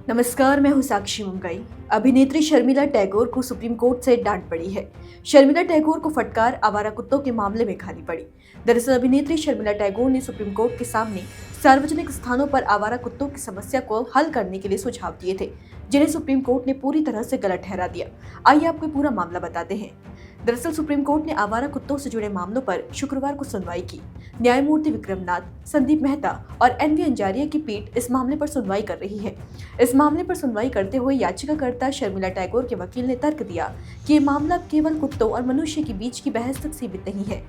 नमस्कार, मैं हूं साक्षी मुंगई। अभिनेत्री शर्मिला टैगोर को सुप्रीम कोर्ट से डांट पड़ी है। शर्मिला टैगोर को फटकार आवारा कुत्तों के मामले में खानी पड़ी। दरअसल अभिनेत्री शर्मिला टैगोर ने सुप्रीम कोर्ट के सामने सार्वजनिक स्थानों पर आवारा कुत्तों की समस्या को हल करने के लिए सुझाव दिए थे, जिन्हें सुप्रीम कोर्ट ने पूरी तरह से गलत ठहरा दिया। आइए आपको पूरा मामला बताते हैं। दरअसल सुप्रीम कोर्ट ने आवारा कुत्तों से जुड़े मामलों पर शुक्रवार को सुनवाई की। न्यायमूर्ति विक्रमनाथ, संदीप मेहता और एनवी अंजारिया की पीठ इस मामले पर सुनवाई कर रही है। इस मामले पर सुनवाई करते हुए याचिकाकर्ता शर्मिला टैगोर के वकील ने तर्क दिया कि ये मामला केवल कुत्तों और मनुष्य के बीच की बहस तक सीमित नहीं है।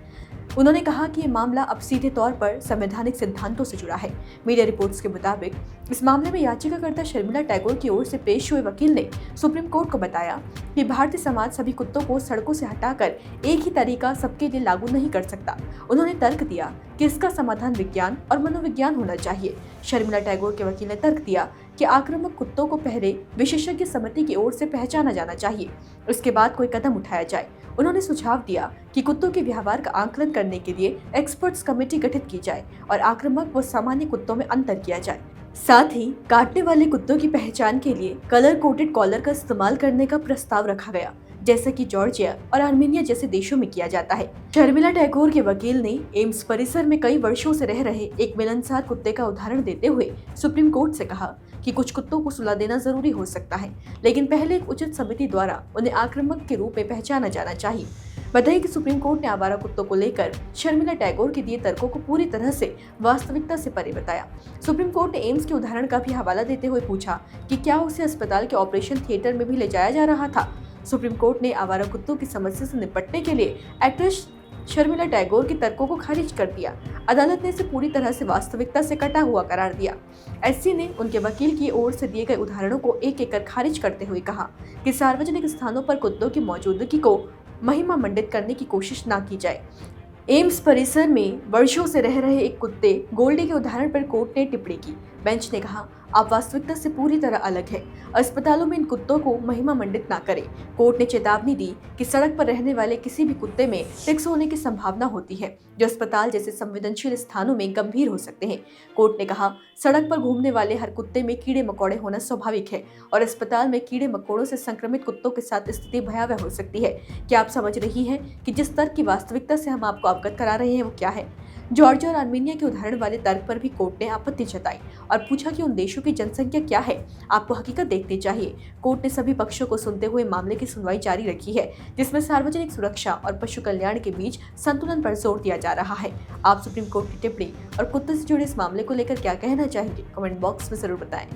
उन्होंने कहा कि ये मामला अब सीधे तौर पर संवैधानिक सिद्धांतों से जुड़ा है। मीडिया रिपोर्ट्स के मुताबिक इस मामले में याचिकाकर्ता शर्मिला टैगोर की ओर से पेश हुए वकील ने सुप्रीम कोर्ट को बताया कि भारतीय समाज सभी कुत्तों को सड़कों से हटाकर एक ही तरीका सबके लिए लागू नहीं कर सकता। उन्होंने तर्क दिया कि इसका समाधान विज्ञान और मनोविज्ञान होना चाहिए। शर्मिला टैगोर के वकील ने तर्क दिया कि आक्रामक कुत्तों को पहले विशेषज्ञ समिति की ओर से पहचाना जाना चाहिए, उसके बाद कोई कदम उठाया जाए। उन्होंने सुझाव दिया कि कुत्तों के व्यवहार का आकलन करने के लिए एक्सपर्ट्स कमेटी गठित की जाए और आक्रामक व सामान्य कुत्तों में अंतर किया जाए। साथ ही काटने वाले कुत्तों की पहचान के लिए कलर कोडेड कॉलर का इस्तेमाल करने का प्रस्ताव रखा गया, जैसा कि जॉर्जिया और आर्मेनिया जैसे देशों में किया जाता है। शर्मिला टैगोर के वकील ने एम्स परिसर में कई वर्षों से रह रहे एक मिलनसार कुत्ते का उदाहरण देते हुए सुप्रीम कोर्ट से कहा कि कुछ कुत्तों को सुला देना जरूरी हो सकता है, लेकिन पहले एक उचित समिति द्वारा उन्हें आक्रामक के रूप में पहचाना जाना चाहिए। बताइए कि सुप्रीम कोर्ट ने आवारा कुत्तों को लेकर शर्मिला टैगोर के दिए तर्कों को पूरी तरह से वास्तविकता से परे बताया। सुप्रीम कोर्ट ने एम्स के उदाहरण का भी हवाला देते हुए पूछा कि क्या उसे अस्पताल के ऑपरेशन थिएटर में भी ले जाया जा रहा था। सुप्रीम कोर्ट ने आवारा कुत्तों की समस्या से निपटने के लिए एक्ट्रेस शर्मिला टैगोर के तर्कों को खारिज कर दिया। अदालत ने इसे पूरी तरह से वास्तविकता से कटा हुआ करार दिया। एससी ने उनके वकील की ओर से दिए गए उदाहरणों को एक एक कर खारिज करते हुए कहा कि सार्वजनिक स्थानों पर कुत्तों की मौजूदगी को महिमा मंडित करने की कोशिश न की जाए। एम्स परिसर में वर्षों से रह रहे एक कुत्ते गोल्डी के उदाहरण पर कोर्ट ने टिप्पणी की। बेंच ने कहा, आप वास्तविकता से पूरी तरह अलग है। अस्पतालों में इन कुत्तों को महिमा मंडित ना करें। कोर्ट ने चेतावनी दी कि सड़क पर रहने वाले किसी भी कुत्ते में टिक्स होने की संभावना होती है, जो अस्पताल जैसे संवेदनशील स्थानों में गंभीर हो सकते हैं। कोर्ट ने कहा, सड़क पर घूमने वाले हर कुत्ते में कीड़े मकोड़े होना स्वाभाविक है और अस्पताल में कीड़े मकोड़ों से संक्रमित कुत्तों के साथ स्थिति भयावह हो सकती है। क्या आप समझ रही हैं कि जिस तर्क की वास्तविकता से हम आपको अवगत करा रहे हैं वो क्या है? जॉर्जिया और आर्मेनिया के उदाहरण वाले तर्क पर भी कोर्ट ने आपत्ति जताई और पूछा कि उन देशों की जनसंख्या क्या है, आपको हकीकत देखनी चाहिए। कोर्ट ने सभी पक्षों को सुनते हुए मामले की सुनवाई जारी रखी है, जिसमें सार्वजनिक सुरक्षा और पशु कल्याण के बीच संतुलन पर जोर दिया जा रहा है। आप सुप्रीम कोर्ट की टिप्पणी और कुत्ते से जुड़े इस मामले को लेकर क्या कहना चाहेंगे? कमेंट बॉक्स में जरूर बताएं।